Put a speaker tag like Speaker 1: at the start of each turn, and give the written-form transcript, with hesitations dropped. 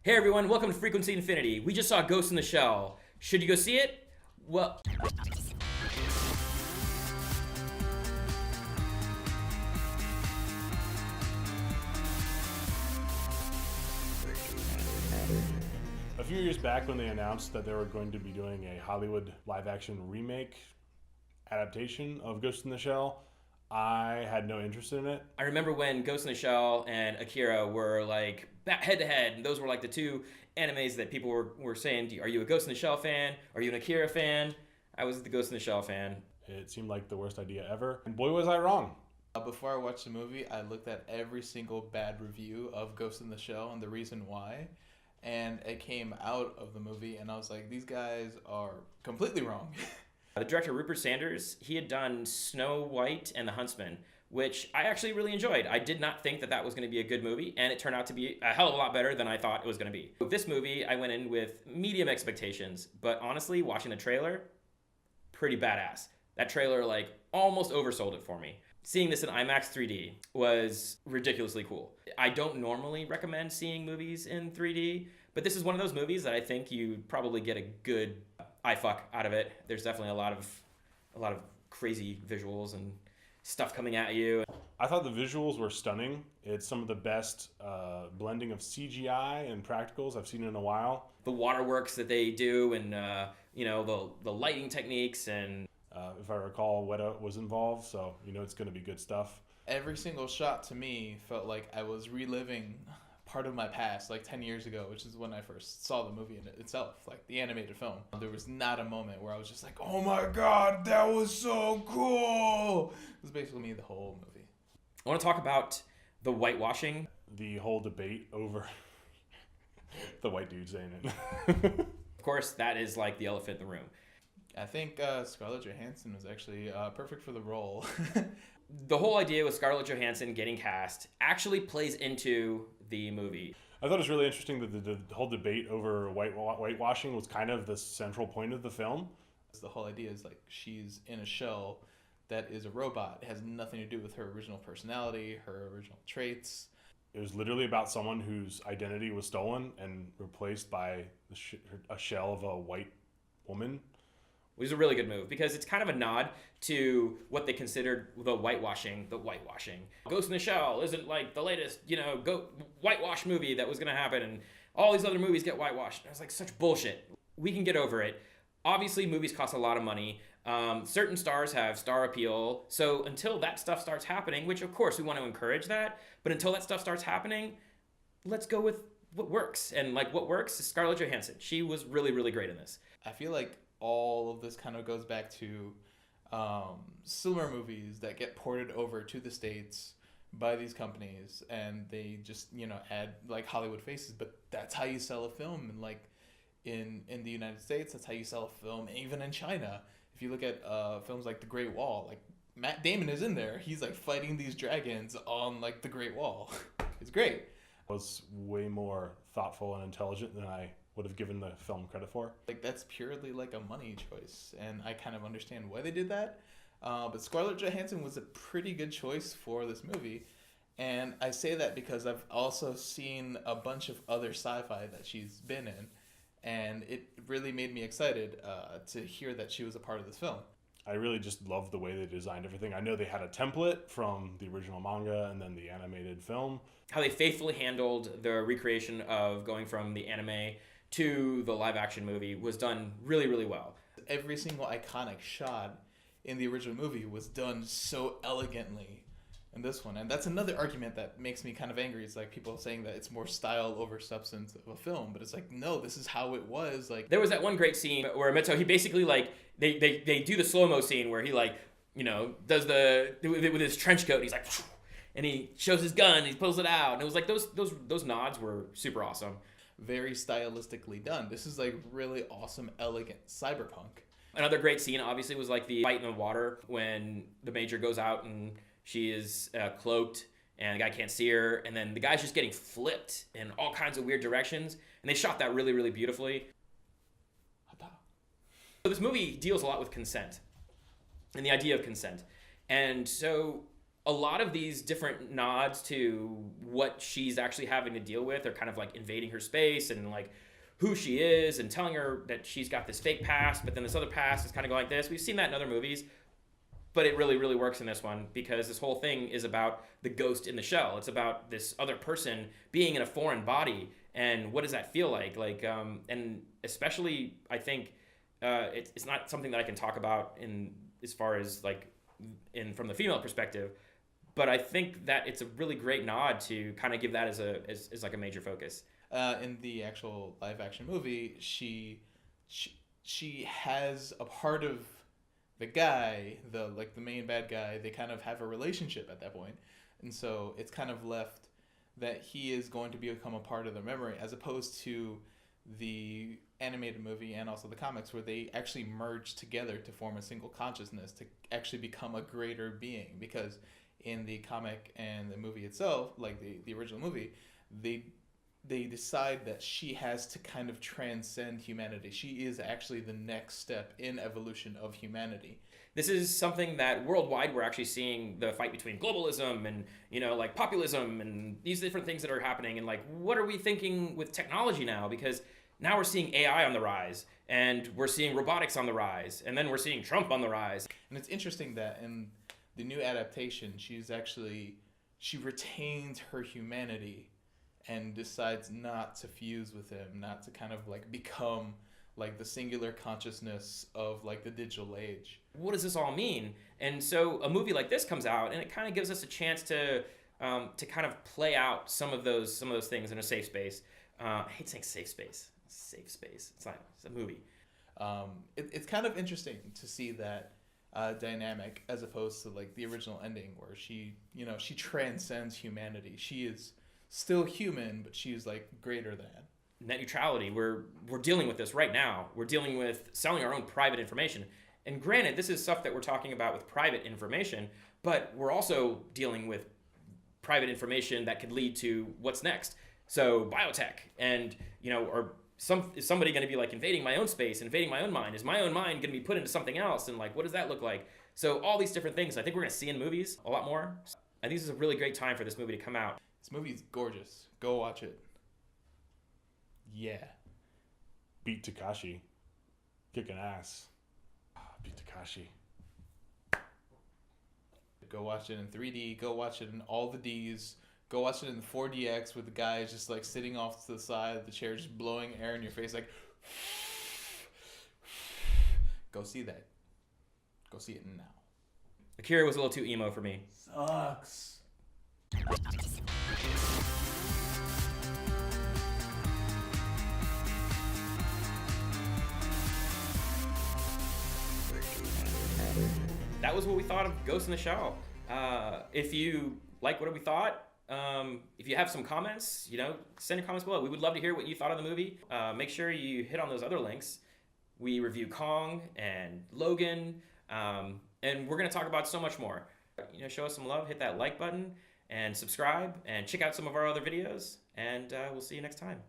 Speaker 1: Hey everyone, welcome to Frequency Infinity. We just saw Ghost in the Shell. Should you go see it? Well,
Speaker 2: A few years back, when they announced that they were going to be doing a Hollywood live-action remake adaptation of Ghost in the Shell, I had no interest in it.
Speaker 1: I remember when Ghost in the Shell and Akira were like head to head, and those were like the two animes that people were saying, are you a Ghost in the Shell fan? Are you an Akira fan? I was the Ghost in the Shell fan.
Speaker 2: It seemed like the worst idea ever, and boy was I wrong.
Speaker 3: Before I watched the movie, I looked at every single bad review of Ghost in the Shell and the reason why. And it came out of the movie, and I was like, these guys are completely wrong.
Speaker 1: The director, Rupert Sanders, he had done Snow White and the Huntsman, which I actually really enjoyed. I did not think that was going to be a good movie, and it turned out to be a hell of a lot better than I thought it was going to be. With this movie, I went in with medium expectations, but honestly, watching the trailer, pretty badass. That trailer, like, almost oversold it for me. Seeing this in IMAX 3D was ridiculously cool. I don't normally recommend seeing movies in 3D, but this is one of those movies that I think you probably get a good eye fuck out of it. There's definitely a lot of crazy visuals and stuff coming at you.
Speaker 2: I thought the visuals were stunning. It's some of the best blending of CGI and practicals I've seen in a while.
Speaker 1: The waterworks that they do, and the lighting techniques, and
Speaker 2: if I recall, Weta was involved, so it's going to be good stuff.
Speaker 3: Every single shot to me felt like I was reliving part of my past, like 10 years ago, which is when I first saw the movie in itself, like the animated film. There was not a moment where I was just like, oh my god, that was so cool. It was basically me the whole movie.
Speaker 1: I want to talk about the whitewashing.
Speaker 2: The whole debate over the white dude saying it.
Speaker 1: Of course, that is like the elephant in the room.
Speaker 3: I think Scarlett Johansson was actually perfect for the role.
Speaker 1: The whole idea with Scarlett Johansson getting cast actually plays into the movie.
Speaker 2: I thought it was really interesting that the whole debate over whitewashing was kind of the central point of the film.
Speaker 3: The whole idea is like she's in a shell that is a robot. It has nothing to do with her original personality, her original traits.
Speaker 2: It was literally about someone whose identity was stolen and replaced by a shell of a white woman.
Speaker 1: It was a really good move because it's kind of a nod to what they considered the whitewashing. Ghost in the Shell isn't like the latest, whitewash movie that was going to happen, and all these other movies get whitewashed. And I was like, such bullshit. We can get over it. Obviously, movies cost a lot of money. Certain stars have star appeal. So until that stuff starts happening, which of course we want to encourage that, but until that stuff starts happening, let's go with what works. And like what works is Scarlett Johansson. She was really, really great in this.
Speaker 3: I feel like all of this kind of goes back to similar movies that get ported over to the States by these companies, and they just add like Hollywood faces, but that's how you sell a film. And like in the United States, that's how you sell a film. And even in China, if you look at films like The Great Wall, like Matt Damon is in there, he's like fighting these dragons on like the Great Wall. It's great.
Speaker 2: Was way more thoughtful and intelligent than I would have given the film credit for.
Speaker 3: Like that's purely like a money choice, and I kind of understand why they did that. But Scarlett Johansson was a pretty good choice for this movie, and I say that because I've also seen a bunch of other sci-fi that she's been in, and it really made me excited to hear that she was a part of this film.
Speaker 2: I really just love the way they designed everything. I know they had a template from the original manga and then the animated film.
Speaker 1: How they faithfully handled the recreation of going from the anime to the live action movie was done really, really well.
Speaker 3: Every single iconic shot in the original movie was done so elegantly in this one. And that's another argument that makes me kind of angry. It's like people saying that it's more style over substance of a film, but it's like, no, this is how it was. Like
Speaker 1: there was that one great scene where Mito, he basically like, they do the slow-mo scene where he like, does with his trench coat, and he's like, and he shows his gun, and he pulls it out. And it was like, those nods were super awesome.
Speaker 3: Very stylistically done. This is like really awesome, elegant cyberpunk.
Speaker 1: Another great scene, obviously, was like the fight in the water when the Major goes out and she is cloaked and the guy can't see her, and then the guy's just getting flipped in all kinds of weird directions, and they shot that really, really beautifully. So this movie deals a lot with consent and the idea of consent, and so a lot of these different nods to what she's actually having to deal with are kind of like invading her space and like who she is and telling her that she's got this fake past, but then this other past is kind of going like this. We've seen that in other movies, but it really, really works in this one because this whole thing is about the ghost in the shell. It's about this other person being in a foreign body, and what does that feel like? And especially, I think it's not something that I can talk about in as far as like from the female perspective, but I think that it's a really great nod to kind of give that as like a major focus.
Speaker 3: In the actual live action movie, she has a part of the guy, the main bad guy. They kind of have a relationship at that point, and so it's kind of left that he is going to become a part of their memory, as opposed to the animated movie and also the comics, where they actually merge together to form a single consciousness to actually become a greater being. Because in the comic and the movie itself, like the original movie, they decide that she has to kind of transcend humanity. She is actually the next step in evolution of humanity.
Speaker 1: This is something that worldwide we're actually seeing the fight between globalism and, like populism and these different things that are happening. And like, what are we thinking with technology now? Because now we're seeing AI on the rise and we're seeing robotics on the rise. And then we're seeing Trump on the rise.
Speaker 3: And it's interesting that in the new adaptation, she retains her humanity and decides not to fuse with him, not to kind of like become like the singular consciousness of like the digital age.
Speaker 1: What does this all mean? And so a movie like this comes out and it kind of gives us a chance to kind of play out some of those things in a safe space. I hate saying safe space. Safe space. It's a movie.
Speaker 3: It's kind of interesting to see that dynamic as opposed to like the original ending where she transcends humanity. She is still human, but she's like greater than.
Speaker 1: Net neutrality. We're dealing with this right now. We're dealing with selling our own private information. And granted, this is stuff that we're talking about with private information, but we're also dealing with private information that could lead to what's next. So biotech, and is somebody going to be like invading my own space, invading my own mind? Is my own mind going to be put into something else? And like, what does that look like? So all these different things I think we're going to see in movies a lot more. I think this is a really great time for this movie to come out.
Speaker 3: This movie's gorgeous. Go watch it. Yeah.
Speaker 2: Beat Takashi. Kicking ass. Beat Takashi.
Speaker 3: Go watch it in 3D. Go watch it in all the Ds. Go watch it in 4DX with the guys just like sitting off to the side of the chair, just blowing air in your face like. Go see that. Go see it now.
Speaker 1: Akira was a little too emo for me.
Speaker 3: Sucks.
Speaker 1: That was what we thought of Ghost in the Shell. If you like what we thought, if you have some comments, send your comments below. We would love to hear what you thought of the movie. Make sure you hit on those other links. We review Kong and Logan, and we're going to talk about so much more. Show us some love, hit that like button, and subscribe, and check out some of our other videos, and we'll see you next time.